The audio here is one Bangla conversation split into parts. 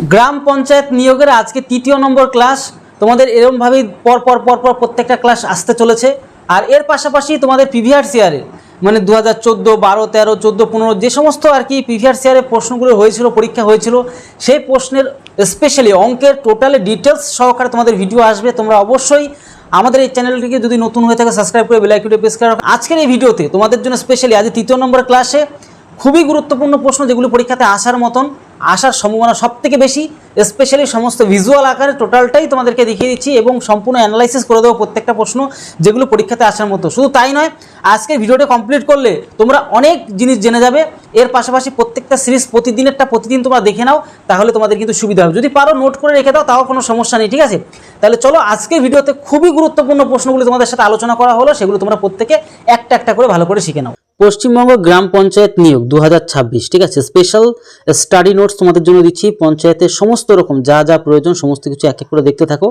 গ্রাম পঞ্চায়েত নিয়োগের আজকে তৃতীয় নম্বর ক্লাস। তোমাদের এরকমভাবেই পরপর প্রত্যেকটা ক্লাস আসতে চলেছে। আর এর পাশাপাশি তোমাদের প্রিভিয়াস ইয়ারে মানে 2014, 12, 13, 14, 15 যে সমস্ত আর কি প্রিভিয়াস ইয়ারে প্রশ্নগুলো হয়েছিল, পরীক্ষা হয়েছিল, সেই প্রশ্নের স্পেশালি অঙ্কের টোটালি ডিটেলস সহকারে তোমাদের ভিডিও আসবে। তোমরা অবশ্যই আমাদের এই চ্যানেলটিকে যদি নতুন হয়ে থাকে সাবস্ক্রাইব করে বেল আইকনটি প্রেস করে রাখো। আজকের এই ভিডিওতে তোমাদের জন্য স্পেশালি আজ তৃতীয় নম্বর ক্লাসে খুবই গুরুত্বপূর্ণ প্রশ্ন, যেগুলো পরীক্ষাতে আসার মতন, আসার সম্ভাবনা সবথেকে বেশি, স্পেশালি সমস্ত ভিজুয়াল আকারে টোটালটাই তোমাদেরকে দেখিয়ে দিচ্ছি এবং সম্পূর্ণ অ্যানালাইসিস করে দেবো প্রত্যেকটা প্রশ্ন, যেগুলো পরীক্ষাতে আসার মতো। শুধু তাই নয়, আজকে ভিডিওটা কমপ্লিট করলে তোমরা অনেক জিনিস জেনে যাবে। এর পাশাপাশি প্রত্যেকটা সিরিজ প্রতিদিন তোমরা দেখে নাও, তাহলে তোমাদের কিন্তু সুবিধা হবে। যদি পারো নোট করে রেখে দাও, তাও কোনো সমস্যা নেই, ঠিক আছে? তাহলে চলো আজকের ভিডিওতে খুবই গুরুত্বপূর্ণ প্রশ্নগুলো তোমাদের সাথে আলোচনা করা হলো, সেগুলো তোমরা প্রত্যেকে একটা একটা করে ভালো করে শিখে নাও। পশ্চিমবঙ্গ গ্রাম পঞ্চায়েত নিয়োগ 2026, ঠিক আছে? স্পেশাল স্টাডি নোটস তোমাদের জন্য দিচ্ছি। পঞ্চায়েতের সমস্ত রকম যা যা প্রয়োজন সমস্ত কিছু এক এক করে দেখতে থাকো।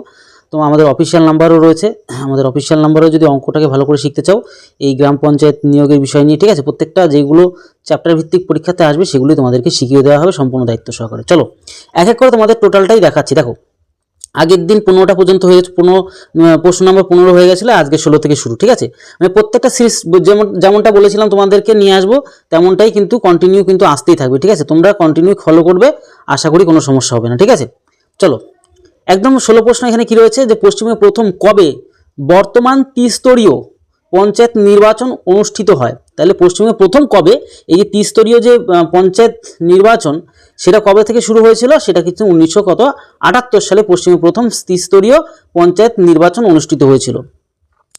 তো আমাদের অফিসিয়াল নাম্বারও রয়েছে, আমাদের অফিসিয়াল নাম্বারেও যদি অঙ্কটাকে ভালো করে শিখতে চাও এই গ্রাম পঞ্চায়েত নিয়োগের বিষয় নিয়ে, ঠিক আছে? প্রত্যেকটা যেগুলো চ্যাপ্টার ভিত্তিক পরীক্ষাতে আসবে সেগুলোই তোমাদেরকে শিখিয়ে দেওয়া হবে সম্পূর্ণ দায়িত্ব সহকারে। চলো এক এক করে তোমাদের টোটালটাই দেখাচ্ছি। দেখো, আগের দিন 15টা পর্যন্ত হয়ে গেছে, প্রশ্ন নম্বর 15 হয়ে গেছিলো, আজকে 16 থেকে শুরু, ঠিক আছে? মানে প্রত্যেকটা সিরিজ যেমনটা বলেছিলাম তোমাদেরকে নিয়ে আসবো, তেমনটাই কিন্তু কন্টিনিউ কিন্তু আসতেই থাকবে, ঠিক আছে? তোমরা কন্টিনিউ ফলো করবে, আশা করি কোনো সমস্যা হবে না, ঠিক আছে? চলো একদম 16 প্রশ্ন এখানে কি রয়েছে, যে পশ্চিমবঙ্গে প্রথম কবে বর্তমান ত্রিস্তরীয় পঞ্চায়েত নির্বাচন অনুষ্ঠিত হয়? তাহলে পশ্চিমবঙ্গে প্রথম কবে এই যে ত্রিস্তরীয় যে পঞ্চায়েত নির্বাচন, সেটা কবে থেকে শুরু হয়েছিল? সেটা কিন্তু 1978 সালে পশ্চিমবঙ্গে প্রথম ত্রিস্তরীয় পঞ্চায়েত নির্বাচন অনুষ্ঠিত হয়েছিল।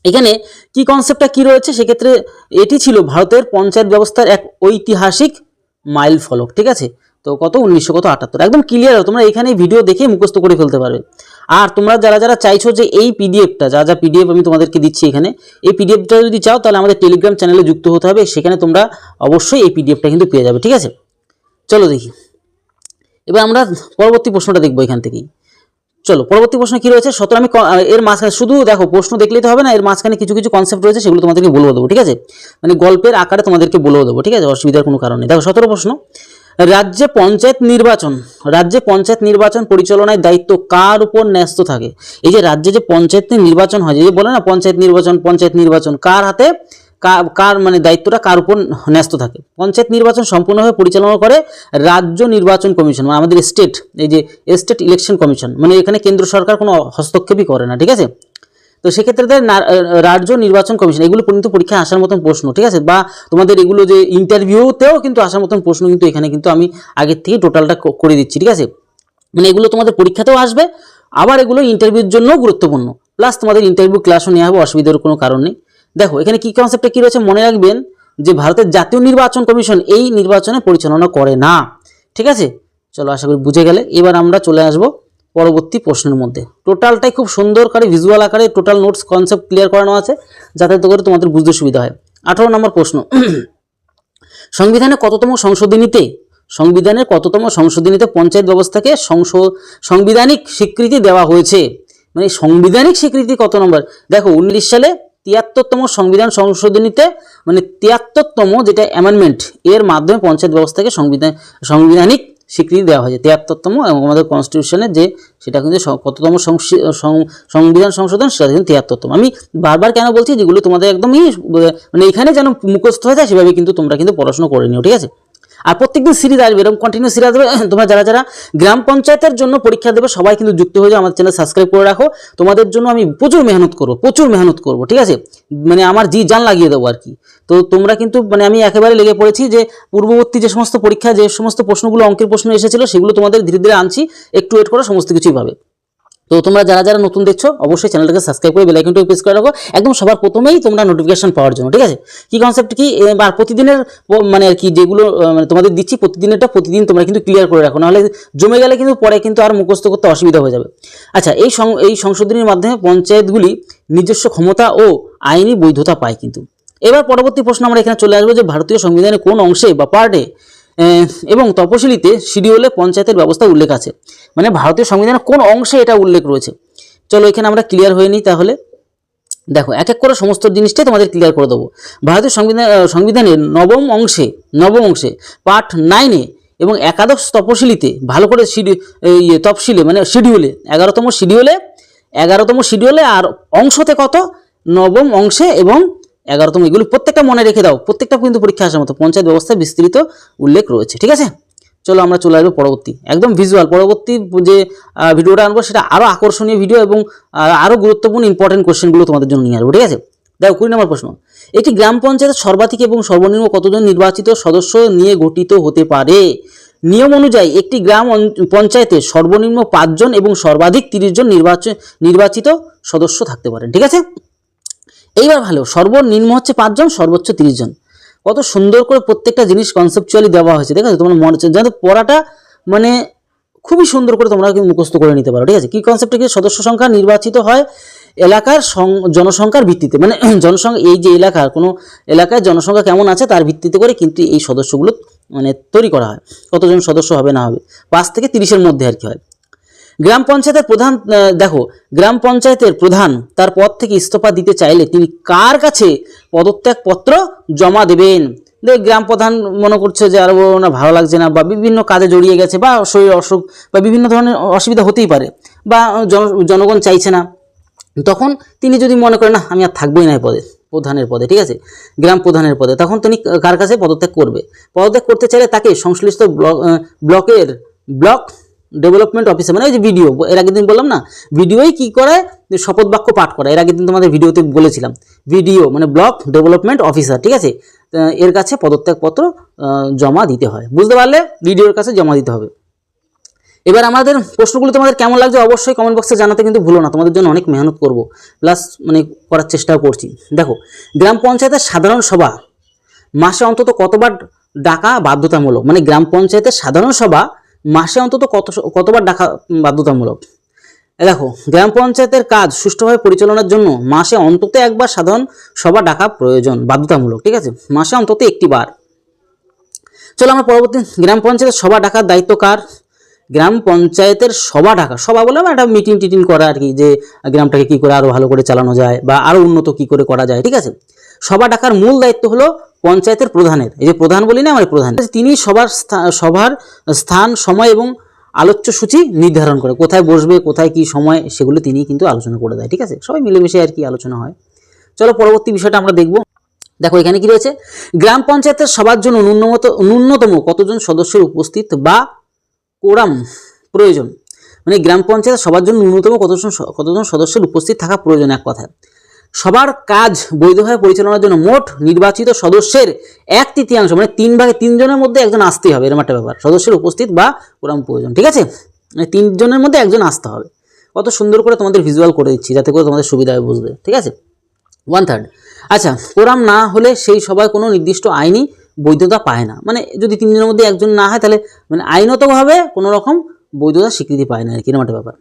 এখানে কি কনসেপ্টটা কি রয়েছে, সেক্ষেত্রে এটি ছিল ভারতের পঞ্চায়েত ব্যবস্থার এক ঐতিহাসিক মাইল ফলক, ঠিক আছে? তো কত 1978, একদম ক্লিয়ার। তোমরা এখানে ভিডিও দেখে মুখস্থ করে ফেলতে পারবে। আর তোমরা যারা যারা চাইছো যে এই পিডিএফটা, যা পিডিএফ আমি তোমাদেরকে দিচ্ছি এখানে, এই পিডিএফটা যদি চাও তাহলে আমাদের টেলিগ্রাম চ্যানেলে যুক্ত হতে হবে, সেখানে তোমরা অবশ্যই এই পিডিএফটা কিন্তু পেয়ে যাবে, ঠিক আছে? চলো দেখি, এবার আমরা পরবর্তী প্রশ্নটা দেখবো এখান থেকেই। চলো পরবর্তী প্রশ্ন কি রয়েছে, আমি এর মাঝখানে শুধু দেখো, প্রশ্ন দেখলেই তো হবে না, এর মাঝখানে কিছু কিছু কনসেপ্ট রয়েছে, সেগুলো তোমাদেরকে বলে দেবো, ঠিক আছে? মানে গল্পের আকারে তোমাদেরকে বলে দেবো, ঠিক আছে? অসুবিধার কোনো কারণ নেই। দেখো 17 প্রশ্ন, রাজ্যে পঞ্চায়েত নির্বাচন পরিচালনার দায়িত্ব কার উপর ন্যস্ত থাকে? এই যে রাজ্যে যে পঞ্চায়েত নির্বাচন হয়, যে বলে না পঞ্চায়েত নির্বাচন কার হাতে, কার মানে দায়িত্বটা কার উপর ন্যস্ত থাকে? পঞ্চায়েত নির্বাচন সম্পূর্ণভাবে পরিচালনা করে রাজ্য নির্বাচন কমিশন, মানে আমাদের স্টেট, এই যে স্টেট ইলেকশন কমিশন, মানে এখানে কেন্দ্র সরকার কোনো হস্তক্ষেপই করে না, ঠিক আছে? তো সেক্ষেত্রে রাজ্য নির্বাচন কমিশন, এগুলো কিন্তু পরীক্ষায় আসার মতন প্রশ্ন, ঠিক আছে? বা তোমাদের এগুলো যে ইন্টারভিউতেও কিন্তু আসার মতন প্রশ্ন কিন্তু এখানে কিন্তু আমি আগের থেকে টোটালটা করে দিচ্ছি, ঠিক আছে? মানে এগুলো তোমাদের পরীক্ষাতেও আসবে, আবার এগুলো ইন্টারভিউর জন্য গুরুত্বপূর্ণ, প্লাস তোমাদের ইন্টারভিউ ক্লাসও নেওয়া হবে, অসুবিধার কোনো কারণ নেই। দেখো এখানে কি কনসেপ্টটা কি রয়েছে, মনে রাখবেন যে ভারতের জাতীয় নির্বাচন কমিশন এই নির্বাচনে পরিচালনা করে না, ঠিক আছে? চলো আশা করি বুঝে গেলে। এবার আমরা চলে আসবো পরবর্তী প্রশ্নের মধ্যে। টোটালটাই খুব সুন্দর করে ভিজুয়াল আকারে টোটাল নোটস কনসেপ্ট ক্লিয়ার করানো আছে, যাতে করে তোমাদের বুঝতে সুবিধা হয়। 18 নম্বর প্রশ্ন, সংবিধানের কততম সংশোধনীতে পঞ্চায়েত ব্যবস্থাকে সাংবিধানিক স্বীকৃতি দেওয়া হয়েছে? মানে সাংবিধানিক স্বীকৃতি কত নম্বর? দেখো 19 সালে 73তম সংবিধান সংশোধনীতে, মানে 73তম যেটা অ্যামেন্ডমেন্ট, এর মাধ্যমে পঞ্চায়েত ব্যবস্থাকে সাংবিধানিক স্বীকৃতি দেওয়া হয়েছে। 73তম এবং আমাদের কনস্টিটিউশনের যে সেটা কিন্তু কততম সংবিধান সংশোধন, সেটা কিন্তু 73তম। আমি বারবার কেন বলছি, যেগুলো তোমাদের একদমই মানে এখানে যেন মুখস্থ হয়ে যায়, সেভাবে কিন্তু তোমরা কিন্তু পড়াশোনা করে নিও, ঠিক আছে? আর প্রত্যেকদিন সিরিজ আসবে, এরকম কন্টিনিউ সিরিজ আসবে। তোমরা যারা যারা গ্রাম পঞ্চায়েতের জন্য পরীক্ষা দেবে সবাই কিন্তু যুক্ত হয়ে যাও, আমার চ্যানেল সাবস্ক্রাইব করে রাখো। তোমাদের জন্য আমি প্রচুর মেহনত করবো, ঠিক আছে? মানে আমার জান লাগিয়ে দেবো আর কি। তো তোমরা কিন্তু মানে আমি একেবারে লেগে পড়েছি, যে পূর্ববর্তী যে সমস্ত পরীক্ষা, যে সমস্ত প্রশ্নগুলো অঙ্কের প্রশ্ন এসেছিল, সেগুলো তোমাদের ধীরে ধীরে আনছি, একটু ওয়েট করো, সমস্ত কিছুই পাবে। তো তোমরা যারা যারা নতুন দেখছো অবশ্যই চ্যানেলটাকে সাবস্ক্রাইব করে বেল আইকনটা প্রেস করে রাখো, একদম সবার প্রথমেই তোমরা নোটিফিকেশন পাওয়ার জন্য, ঠিক আছে? কি কনসেপ্ট কি, আর প্রতিদিনের মানে আর কি যেগুলো মানে তোমাদের দিচ্ছি প্রতিদিন তোমরা কিন্তু ক্লিয়ার করে রাখো, নাহলে জমে গেলে কিন্তু পরে কিন্তু আর মুখস্থ করতে অসুবিধা হয়ে যাবে। আচ্ছা, এই সংশোধনীর মাধ্যমে পঞ্চায়েতগুলি নিজস্ব ক্ষমতা ও আইনি বৈধতা পায় কিন্তু। এবার পরবর্তী প্রশ্ন আমরা এখানে চলে আসবো, যে ভারতীয় সংবিধানের কোন অংশে বা পার্টে এবং তপশিলিতে শিডিউলে পঞ্চায়েতের ব্যবস্থা উল্লেখ আছে? মানে ভারতীয় সংবিধানের কোন অংশে এটা উল্লেখ রয়েছে? চলো এখানে আমরা ক্লিয়ার হয়ে নিই তাহলে। দেখো এক এক করে সমস্ত জিনিসটাই তোমাদের ক্লিয়ার করে দেবো। ভারতীয় সংবিধানের নবম অংশে পার্ট 9-এ এবং একাদশ তপশিলিতে ভালো করে তফসিলে মানে শিডিউলে 11তম শিডিউলে আর অংশতে কত নবম অংশে এবং 11তম, এগুলো প্রত্যেকটা মনে রেখে দাও, প্রত্যেকটা কিন্তু পরীক্ষা আসার মতো পঞ্চায়েত ব্যবস্থায় বিস্তৃত উল্লেখ রয়েছে। ঠিক আছে, চলো আমরা চলে আসবো পরবর্তী একদম ভিজুয়াল। পরবর্তী যে ভিডিওটা আনবো সেটা আরও আকর্ষণীয় ভিডিও এবং আরও গুরুত্বপূর্ণ ইম্পর্টেন্ট কোশ্চেনগুলো তোমাদের জন্য নিয়ে আসবো। ঠিক আছে, দেখো 20 নম্বর প্রশ্ন, একটি গ্রাম পঞ্চায়েতের সর্বাধিক এবং সর্বনিম্ন কতজন নির্বাচিত সদস্য নিয়ে গঠিত হতে পারে? নিয়ম অনুযায়ী একটি গ্রাম পঞ্চায়েতে সর্বনিম্ন 5 জন এবং সর্বাধিক 30 জন নির্বাচিত সদস্য থাকতে পারেন। ঠিক আছে, এইবার ভালো, সর্বনিম্ন হচ্ছে 5 জন, সর্বোচ্চ 30 জন। কত সুন্দর করে প্রত্যেকটা জিনিস কনসেপচুয়ালি দেওয়া হয়েছে, ঠিক আছে। তোমার মনে হচ্ছে যাতে পড়াটা মানে খুবই সুন্দর করে তোমরা মুখস্থ করে নিতে পারো। ঠিক আছে, কি কনসেপ্টে কি সদস্য সংখ্যা নির্বাচিত হয় এলাকার জনসংখ্যার ভিত্তিতে, মানে জনসংখ্যা এই যে এলাকার কোনো এলাকায় জনসংখ্যা কেমন আছে তার ভিত্তিতে করে কিন্তু এই সদস্যগুলো মানে তৈরি করা হয়, কতজন সদস্য হবে না হবে, 5 থেকে 30-এর মধ্যে আর কি হয়। গ্রাম পঞ্চায়েতের প্রধান, দেখো গ্রাম পঞ্চায়েতের প্রধান তার পদ থেকে ইস্তফা দিতে চাইলে তিনি কার কাছে পদত্যাগপত্র জমা দেবেন? দেখ গ্রাম প্রধান মনে করছে যে আর না ভালো লাগছে না বা বিভিন্ন কাজে জড়িয়ে গেছে বা শরীর অসুখ বা বিভিন্ন ধরনের অসুবিধা হতেই পারে বা জনগণ চাইছে না, তখন তিনি যদি মনে করেন না আমি আর থাকবোই না এই পদে, প্রধানের পদে, ঠিক আছে, গ্রাম প্রধানের পদে, তখন তিনি কার কাছে পদত্যাগ করবে? পদত্যাগ করতে চাইলে তাকে সংশ্লিষ্ট ব্লক ডেভেলপমেন্ট অফিসার, মানে ওই যে ভিডিও এর আগের দিন বললাম না, ভিডিওই কি করে শপথ বাক্য পাঠ করা, এর আগের দিন তোমাদের ভিডিওতে বলেছিলাম, ভিডিও মানে ব্লক ডেভেলপমেন্ট অফিসার, ঠিক আছে, এর কাছে পদত্যাগপত্র জমা দিতে হয়। বুঝতে পারলে, ভিডিওর কাছে জমা দিতে হবে। এবার আমাদের প্রশ্নগুলো তোমাদের কেমন লাগছে অবশ্যই কমেন্ট বক্সে জানাতে কিন্তু ভুলো না, তোমাদের জন্য অনেক মেহনত করব, প্লাস মানে করার চেষ্টাও করছি। দেখো গ্রাম পঞ্চায়েতের সাধারণ সভা মাসে অন্তত কতবার ডাকা বাধ্যতামূলক? মানে গ্রাম পঞ্চায়েতের সাধারণ সভা মাসে অন্তত কতবার ডাকা বাধ্যতামূলক? দেখো গ্রাম পঞ্চায়েতের কাজ সুষ্ঠুভাবে পরিচালনার জন্য মাসে অন্তত একবার সাধারণ সভা ডাকা প্রয়োজন, বাধ্যতামূলক, ঠিক আছে, মাসে অন্তত একটি বার। চলো আমরা পরবর্তী, গ্রাম পঞ্চায়েতের সভা ডাকার দায়িত্ব কার? গ্রাম পঞ্চায়েতের সভা ডাকা, সভা বলে একটা মিটিং টিটিং করা আর কি, যে গ্রামটাকে কি করে আরো ভালো করে চালানো যায় বা আরো উন্নত কি করে করা যায়, ঠিক আছে। সভা ডাকার মূল দায়িত্ব হলো পঞ্চায়েতের প্রধানের, এই যে প্রধান বলি না আমার প্রধান, তিনি সভার স্থান সময় এবং আলোচ্য সূচি নির্ধারণ করে, কোথায় বসবে কোথায় কি সময় সেগুলো তিনি কিন্তু আলোচনা করে দেয়, ঠিক আছে, সবাই মিলেমিশে আর কি আলোচনা হয়। চলো পরবর্তী বিষয়টা আমরা দেখব। দেখো এখানে কি রয়েছে, গ্রাম পঞ্চায়েতের সবার জন্য ন্যূনতম কতজন সদস্যের উপস্থিত বা কোরাম প্রয়োজন? মানে গ্রাম পঞ্চায়েত সবার জন্য ন্যূনতম কতজন সদস্যের উপস্থিত থাকা প্রয়োজন, এক কথায় সবার কাজ বৈধভাবে পরিচালনার জন্য মোট নির্বাচিত সদস্যের 1/3, মানে 3 ভাগে 3 জনের মধ্যে একজন আসতেই হবে, এরকম একটা ব্যাপার, সদস্যের উপস্থিত বা কোরাম প্রয়োজন, ঠিক আছে, মানে 3 জনের মধ্যে একজন আসতে হবে। কত সুন্দর করে তোমাদের ভিজুয়াল করে দিচ্ছি যাতে করে তোমাদের সুবিধা হয় বুঝতে, ঠিক আছে। 1/3, আচ্ছা, কোরাম না হলে সেই সভায় কোনো নির্দিষ্ট আইনি বৈধতা পায় না, মানে যদি 3 জনের মধ্যে একজন না হয় তাহলে মানে আইনতভাবে কোনো রকম বৈধতা স্বীকৃতি পায় না, এরকম একটা ব্যাপার।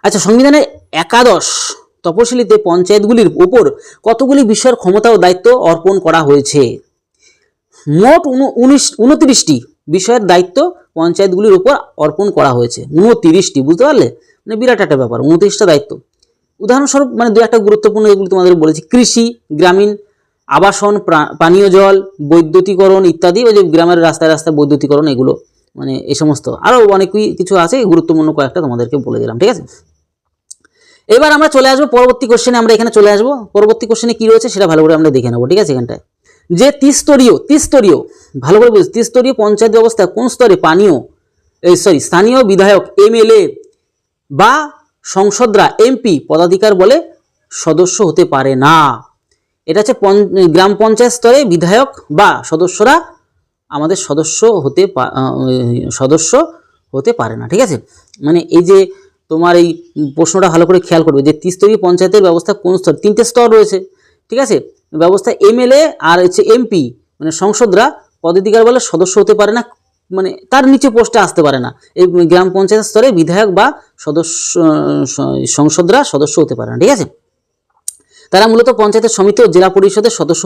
আচ্ছা, সংবিধানের একাদশ তপশিলিতে পঞ্চায়েতগুলির উপর কতগুলি বিষয়ের ক্ষমতা ও দায়িত্ব অর্পণ করা হয়েছে? মোট 29টি বিষয়ের দায়িত্ব পঞ্চায়েতগুলির উপর অর্পণ করা হয়েছে, 29টি, বুঝতে পারলে, মানে বিরাট একটা ব্যাপার, 29টা দায়িত্ব। উদাহরণস্বরূপ মানে দু একটা গুরুত্বপূর্ণ এগুলো তোমাদের বলেছি, কৃষি, গ্রামীণ আবাসন, পানীয় জল, বৈদ্যুতিকরণ ইত্যাদি, ওই যে গ্রামের রাস্তায় রাস্তায় বৈদ্যুতিকরণ, এগুলো মানে এই সমস্ত আরও অনেক কিছু আছে, গুরুত্বপূর্ণ কয়েকটা তোমাদেরকে বলে দিলাম, ঠিক আছে। এবার আমরা চলে আসবো পরবর্তী কোশ্চেনে, আমরা এখানে চলে আসবো পরবর্তী কোশ্চেনে কি রয়েছে সেটা ভালো করে আমরা দেখে নেবো, ঠিক আছে। এখানটায় যে ত্রিস্তরীয় ভালো করে বুঝ, ত্রিস্তরীয় পঞ্চায়েত ব্যবস্থা কোন স্তরে স্থানীয় বিধায়ক MLA বা সংসদরা MP পদাধিকার বলে সদস্য হতে পারে না। এটা হচ্ছে গ্রাম পঞ্চায়েত স্তরে বিধায়ক বা সদস্যরা আমাদের সদস্য হতে পারে না, ঠিক আছে। মানে এই যে তোমার এই প্রশ্নটা ভালো করে খেয়াল করবে যে ত্রিস্তরীয় পঞ্চায়েতের ব্যবস্থা কোন স্তর, 3টে স্তর রয়েছে, ঠিক আছে, ব্যবস্থা MLA আর হচ্ছে MP মানে সংসদরা পদাধিকার বলে সদস্য হতে পারে না, মানে তার নিচে পোস্টে আসতে পারে না। এই গ্রাম পঞ্চায়েত স্তরে বিধায়ক বা সংসদরা সদস্য হতে পারে না, ঠিক আছে। তারা মূলত পঞ্চায়েতের সমিতি ও জেলা পরিষদের সদস্য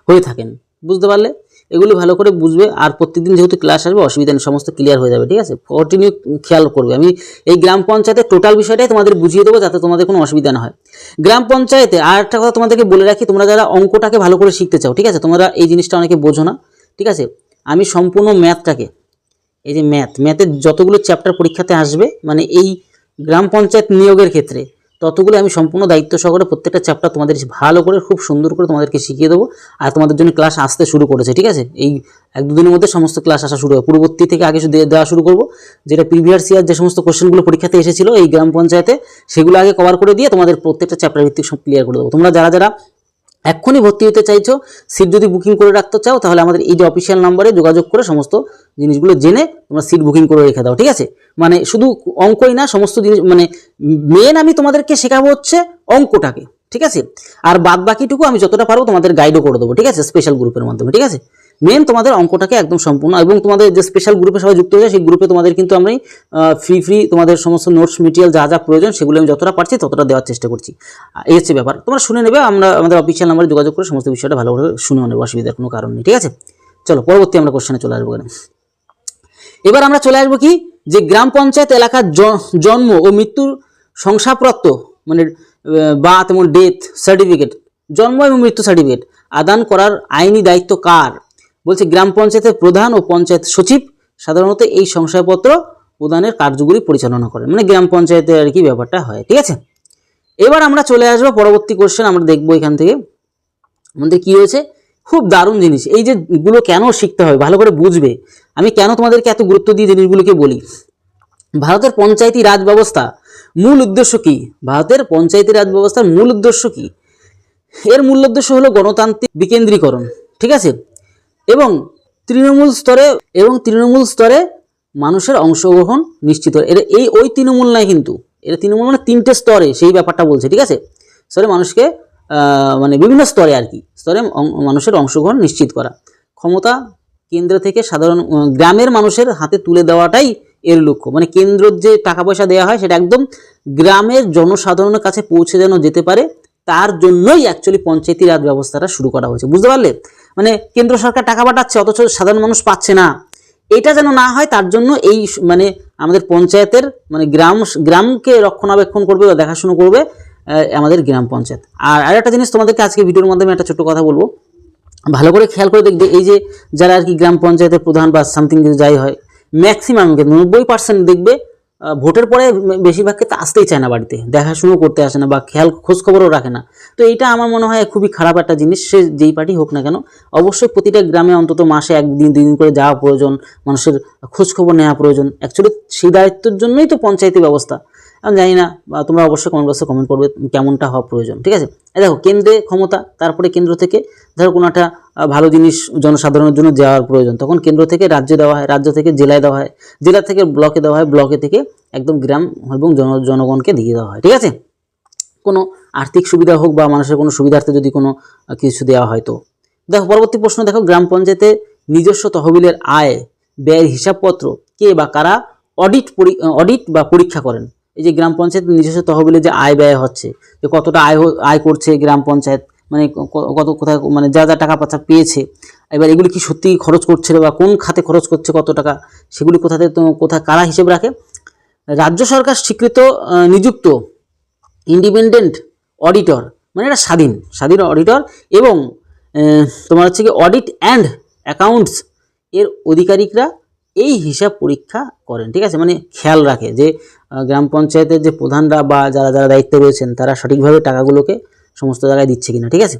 হয়ে থাকেন, বুঝতে পারলে, এগুলি ভালো করে বুঝবে। আর প্রত্যেকদিন যেহেতু ক্লাস আসবে অসুবিধা নেই, সমস্ত ক্লিয়ার হয়ে যাবে, ঠিক আছে, কন্টিনিউ খেয়াল করবে। আমি এই গ্রাম পঞ্চায়েতের টোটাল বিষয়টাই তোমাদের বুঝিয়ে দেবো যাতে তোমাদের কোনো অসুবিধা না হয়। গ্রাম পঞ্চায়েতে আর একটা কথা তোমাদেরকে বলে রাখি, তোমরা যারা অঙ্কটাকে ভালো করে শিখতে চাও, ঠিক আছে, তোমরা এই জিনিসটা অনেকে বোঝো না, ঠিক আছে, আমি সম্পূর্ণ ম্যাথটাকে এই যে ম্যাথের যতগুলো চ্যাপ্টার পরীক্ষাতে আসবে মানে এই গ্রাম পঞ্চায়েত নিয়োগের ক্ষেত্রে ততগুলো আমি সম্পূর্ণ দায়িত্ব সহকারে প্রত্যেকটা চ্যাপ্টার তোমাদের ভালো করে খুব সুন্দর করে তোমাদেরকে শিখিয়ে দেবো। আর তোমাদের জন্য ক্লাস আসতে শুরু করেছে, ঠিক আছে? এই 1-2 দিনের মধ্যে সমস্ত ক্লাস আসা শুরু হবে। পূর্ববর্তী থেকে আগে দেওয়া শুরু করবো, যেটা প্রিভিয়াস ইয়ার যে সমস্ত কোশ্চেনগুলো পরীক্ষাতে এসেছিলো এই গ্রাম পঞ্চায়েতে সেগুলো আগে কভার করে দিয়ে তোমাদের প্রত্যেকটা চ্যাপ্টার ভিত্তিক সব ক্লিয়ার করে দেবো। তোমরা যারা যারা এক্ষুনি ভর্তি হতে চাইছো, সিট যদি বুকিং করে রাখতে চাও, তাহলে আমাদের এই যে অফিসিয়াল নাম্বারে যোগাযোগ করে সমস্ত জিনিসগুলো জেনে তোমরা সিট বুকিং করে রেখে দাও, ঠিক আছে? মানে শুধু অঙ্কই না, সমস্ত জিনিস মানে মেন আমি তোমাদেরকে শেখাবো হচ্ছে অঙ্কটাকে, ঠিক আছে? আর বাদ বাকিটুকু আমি যতটা পারবো তোমাদের গাইডও করে দেবো, ঠিক আছে? স্পেশাল গ্রুপের মাধ্যমে, ঠিক আছে? মেন তোমাদের অঙ্কটাকে একদম সম্পূর্ণ, এবং তোমাদের যে স্পেশাল গ্রুপে সবাই যুক্ত হয়েছে সেই গ্রুপে তোমাদের কিন্তু আমি ফ্রি তোমাদের সমস্ত নোটস মেটেরিয়াল যা যা প্রয়োজন সেগুলো আমি যতটা পারছি ততটা দেওয়ার চেষ্টা করছি। এই হচ্ছে ব্যাপার, তোমরা শুনে নেবে। আমরা আমাদের অফিসিয়াল নাম্বারে যোগাযোগ করে সমস্ত বিষয়টা ভালো করে শুনেও নেবো, অসুবিধার কোনো কারণ নেই, ঠিক আছে? চলো পরবর্তী আমরা কোশ্চেনে চলে আসবো। এবার আমরা চলে আসবো কি, যে গ্রাম পঞ্চায়েত এলাকার জন্ম ও মৃত্যুর শংসাপত্র মানে বা তেমন ডেথ সার্টিফিকেট, জন্ম এবং মৃত্যু সার্টিফিকেট আদান করার আইনি দায়িত্ব কার? বলছে গ্রাম পঞ্চায়েতের প্রধান ও পঞ্চায়েত সচিব সাধারণত এই শংসাপত্র প্রদানের কার্যগুলি পরিচালনা করেন, মানে গ্রাম পঞ্চায়েতে আর কি ব্যাপারটা হয়, ঠিক আছে? এবার আমরা চলে আসবো পরবর্তী কোশ্চেন। আমরা দেখবো এখান থেকে আমাদের কি হয়েছে, খুব দারুণ জিনিস। এই যে গুলো কেন শিখতে হবে ভালো করে বুঝবে, আমি কেন তোমাদেরকে এত গুরুত্ব দিয়ে জিনিসগুলোকে বলি। ভারতের পঞ্চায়েতি রাজ ব্যবস্থা মূল উদ্দেশ্য কি? ভারতের পঞ্চায়েতি রাজ ব্যবস্থার মূল উদ্দেশ্য কি? এর মূল উদ্দেশ্য হলো গণতান্ত্রিক বিকেন্দ্রীকরণ, ঠিক আছে? এবং তৃণমূল স্তরে মানুষের অংশগ্রহণ নিশ্চিত। এর এই ওই তৃণমূল নয় কিন্তু, এটা তৃণমূল মানে 3টে স্তরে সেই ব্যাপারটা বলছে, ঠিক আছে? স্তরে মানুষকে মানে বিভিন্ন স্তরে আর কি স্তরে মানুষের অংশগ্রহণ নিশ্চিত করা। ক্ষমতা কেন্দ্র থেকে সাধারণ গ্রামের মানুষের হাতে তুলে দেওয়াটাই এর লক্ষ্য। মানে কেন্দ্রের যে টাকা পয়সা দেওয়া হয় সেটা একদম গ্রামের জনসাধারণের কাছে পৌঁছে যেন যেতে পারে, তার জন্যই অ্যাকচুয়ালি পঞ্চায়েতি রাজ ব্যবস্থাটা শুরু করা হয়েছে, বুঝতে পারলে? মানে কেন্দ্র সরকার টাকা পাঠাচ্ছে অথচ সাধারণ মানুষ পাচ্ছে না, এটা যেন না হয় তার জন্য এই মানে আমাদের পঞ্চায়েতের মানে গ্রামকে রক্ষণাবেক্ষণ করবে বা দেখাশুনো করবে আমাদের গ্রাম পঞ্চায়েত। আর আরেকটা জিনিস তোমাদেরকে আজকে ভিডিওর মাধ্যমে একটা ছোট্ট কথা বলবো, ভালো করে খেয়াল করে দেখবে। এই যে যারা আর কি গ্রাম পঞ্চায়েতের প্রধান বা সামথিং যাই হয়, ম্যাক্সিমাম 90% দেখবে ভোটের পরে বেশিরভাগ ক্ষেত্রে আসতেই চায় না, বাড়িতে দেখাশুনো করতে আসে না বা খোঁজ খবরও রাখে না। তো এইটা আমার মনে হয় খুবই খারাপ একটা জিনিস। সে যেই পার্টি হোক না কেন, অবশ্যই প্রতিটা গ্রামে অন্তত মাসে 1-2 দিন করে যাওয়া প্রয়োজন, মানুষের খোঁজ খবর নেওয়া প্রয়োজন। অ্যাকচুয়ালি সেই দায়িত্বের জন্যই তো পঞ্চায়েতি ব্যবস্থা। আমি জানি না, তোমরা অবশ্যই কমেন্ট বক্সে কমেন্ট করবে কেমনটা হওয়া প্রয়োজন, ঠিক আছে? দেখো, কেন্দ্রে ক্ষমতা, তারপরে কেন্দ্র থেকে ধরো কোনো একটা ভালো জিনিস জনসাধারণের জন্য দেওয়ার প্রয়োজন, তখন কেন্দ্র থেকে রাজ্যে দেওয়া হয়, রাজ্য থেকে জেলায় দেওয়া হয়, জেলা থেকে ব্লকে দেওয়া হয়, ব্লকে থেকে একদম গ্রাম এবং জনগণকে দিয়ে দেওয়া হয়, ঠিক আছে? কোনো আর্থিক সুবিধা হোক বা মানুষের কোনো সুবিধার্থে যদি কোনো কিছু দেওয়া হয়। তো দেখো পরবর্তী প্রশ্ন, দেখো গ্রাম পঞ্চায়েতে নিজস্ব তহবিলের আয় ব্যয়ের হিসাবপত্র কে বা কারা অডিট বা পরীক্ষা করেন? এই যে গ্রাম পঞ্চায়েত নিজস্ব তহবিলে যে আয় ব্যয় হচ্ছে, যে কতটা আয় করছে গ্রাম পঞ্চায়েত, মানে কত কোথায় মানে যা যা টাকা পয়সা পেয়েছে, এবার এগুলি কি সত্যি খরচ করছে বা কোন খাতে খরচ করছে কত টাকা, সেগুলি কোথায় কারা হিসেব রাখে? রাজ্য সরকার স্বীকৃত নিযুক্ত ইন্ডিপেন্ডেন্ট অডিটর, মানে এটা স্বাধীন অডিটর, এবং তোমার হচ্ছে কি অডিট অ্যান্ড অ্যাকাউন্টস এর আধিকারিকরা এই হিসাব পরীক্ষা করেন, ঠিক আছে? মানে খেয়াল রাখে যে গ্রাম পঞ্চায়েতের যে প্রধানরা বা যারা যারা দায়িত্বে রয়েছেন তারা সঠিকভাবে টাকাগুলোকে সমস্ত জায়গায় দিচ্ছে কিনা, ঠিক আছে?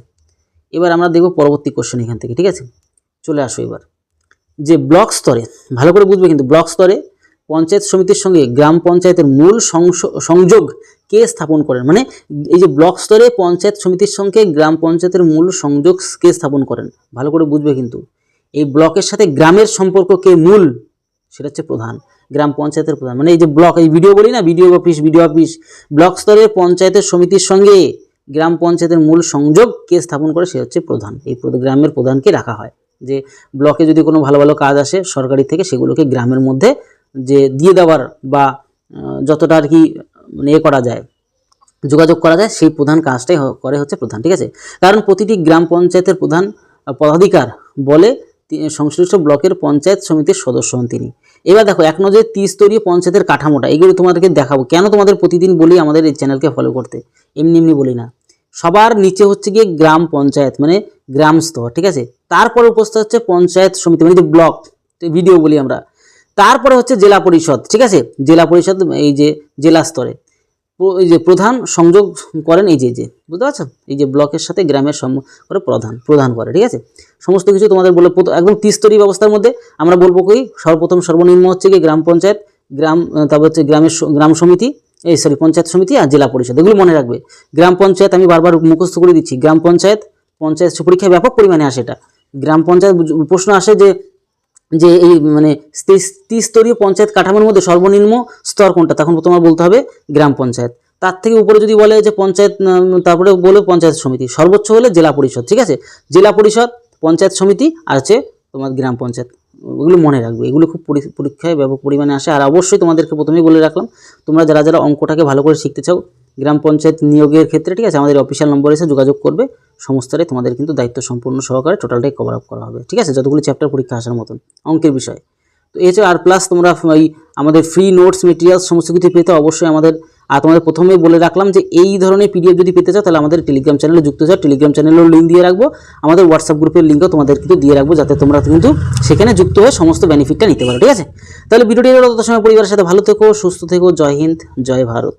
এবার আমরা দেখব পরবর্তী কোশ্চেন এখান থেকে, ঠিক আছে? চলে আসো এবার যে ব্লক স্তরে, ভালো করে বুঝবে কিন্তু, ব্লক স্তরে পঞ্চায়েত সমিতির সঙ্গে গ্রাম পঞ্চায়েতের মূল সংযোগ কে স্থাপন করেন? মানে এই যে ব্লক স্তরে পঞ্চায়েত সমিতির সঙ্গে গ্রাম পঞ্চায়েতের মূল সংযোগ কে স্থাপন করেন, ভালো করে বুঝবে কিন্তু। এই ব্লকের সাথে গ্রামের সম্পর্ক কে মূল, সেটা হচ্ছে প্রধান, গ্রাম পঞ্চায়েতের প্রধান। মানে এই যে ব্লক, এই ভিডিও বলি না, ভিডিও অফিস, ব্লক স্তরে পঞ্চায়েতের সমিতির সঙ্গে গ্রাম পঞ্চায়েতের মূল সংযোগ কে স্থাপন করে, সে হচ্ছে প্রধান। এই গ্রামের প্রধানকে রাখা হয়, যে ব্লকে যদি কোনো ভালো ভালো কাজ আসে সরকারি থেকে, সেগুলোকে গ্রামের মধ্যে যে দিয়ে দেওয়ার বা যতটা আর কি মানে করা যায়, যোগাযোগ করা যায়, সেই প্রধান কাজটাই করে হচ্ছে প্রধান, ঠিক আছে? কারণ প্রতিটি গ্রাম পঞ্চায়েতের প্রধান পদাধিকার বলে সংশ্লিষ্ট ব্লকের পঞ্চায়েত সমিতির সদস্য হন তিনি। এবার দেখো এক নজরে ত্রিস্তরীয় পঞ্চায়েতের কাঠামোটা, এগুলো তোমাদেরকে দেখাবো। কেন তোমাদের প্রতিদিন বলি আমাদের এই চ্যানেলকে ফলো করতে, এমনি বলি না। সবার নিচে হচ্ছে গিয়ে গ্রাম পঞ্চায়েত, মানে গ্রাম স্তর, ঠিক আছে? তারপর উপস্থিত হচ্ছে পঞ্চায়েত সমিতি, মানে যে ব্লক, ভিডিও বলি আমরা। তারপরে হচ্ছে জেলা পরিষদ, ঠিক আছে, জেলা পরিষদ এই যে জেলা স্তরে এই যে প্রধান সংযোগ করেন, এই যে বুঝতে পারছো, এই যে ব্লকের সাথে গ্রামের করে প্রধান করে, ঠিক আছে। সমস্ত কিছু তোমাদের বলে একদম ত্রিস্তরী ব্যবস্থার মধ্যে আমরা বলবো কি, সর্বপ্রথম সর্বনিম্ন হচ্ছে কি গ্রাম পঞ্চায়েত, তারপর হচ্ছে গ্রাম সমিতি, পঞ্চায়েত সমিতি আর জেলা পরিষদ, এগুলো মনে রাখবে। গ্রাম পঞ্চায়েত আমি বারবার মুখস্থ করে দিচ্ছি, গ্রাম পঞ্চায়েত পরীক্ষায় ব্যাপক পরিমাণে আসে এটা। গ্রাম পঞ্চায়েত প্রশ্ন আসে যে এই মানে ত্রিস্তরীয় পঞ্চায়েত কাঠামোর মধ্যে সর্বনিম্ন স্তর কোনটা, তখন তোমার বলতে হবে গ্রাম পঞ্চায়েত। তার থেকে উপরে যদি বলে যে পঞ্চায়েত, তারপরে বলে পঞ্চায়েত সমিতি, সর্বোচ্চ হলে জেলা পরিষদ, ঠিক আছে। জেলা পরিষদ, পঞ্চায়েত সমিতি আর হচ্ছে তোমার গ্রাম পঞ্চায়েত, এগুলো মনে রাখবে। এগুলো খুব পরীক্ষায় ব্যাপক পরিমাণে আসে। আর অবশ্যই তোমাদেরকে প্রথমেই বলে রাখলাম, তোমরা যারা অঙ্কটাকে ভালো করে শিখতে চাও গ্রাম পঞ্চায়েত নিয়োগের ক্ষেত্রে, ঠিক আছে, আমাদের অফিসিয়াল নম্বরে এসে যোগাযোগ করবে। সমস্তটাই তোমাদের কিন্তু দায়িত্ব সম্পূর্ণ সহকারে টোটালটাই কভার আপ করা হবে, ঠিক আছে, যতগুলো চ্যাপ্টার পরীক্ষা আসার মতন অঙ্কের বিষয়। তো এই হচ্ছে, আর প্লাস তোমরা এই আমাদের ফ্রি নোটস মেটেরিয়ালস সমস্ত কিছু পেতে অবশ্যই আমাদের, আর তোমাদের প্রথমেই বলে রাখলাম যে এই ধরনের পিডিএফ যদি পেতে চাও তাহলে আমাদের টেলিগ্রাম চ্যানেলে যুক্ত হও। টেলিগ্রাম চ্যানেলেও লিঙ্ক দিয়ে রাখবো, আমাদের হোয়াটসঅ্যাপ গ্রুপের লিঙ্কও তোমাদের কিন্তু দিয়ে রাখবো, যাতে তোমরা কিন্তু সেখানে যুক্ত হয়ে সমস্ত বেনিফিটটা নিতে পারো, ঠিক আছে। তাহলে ভিডিওটি তত সময় পরিবারের সাথে ভালো থেকো, সুস্থ থেকো। জয় হিন্দ, জয় ভারত।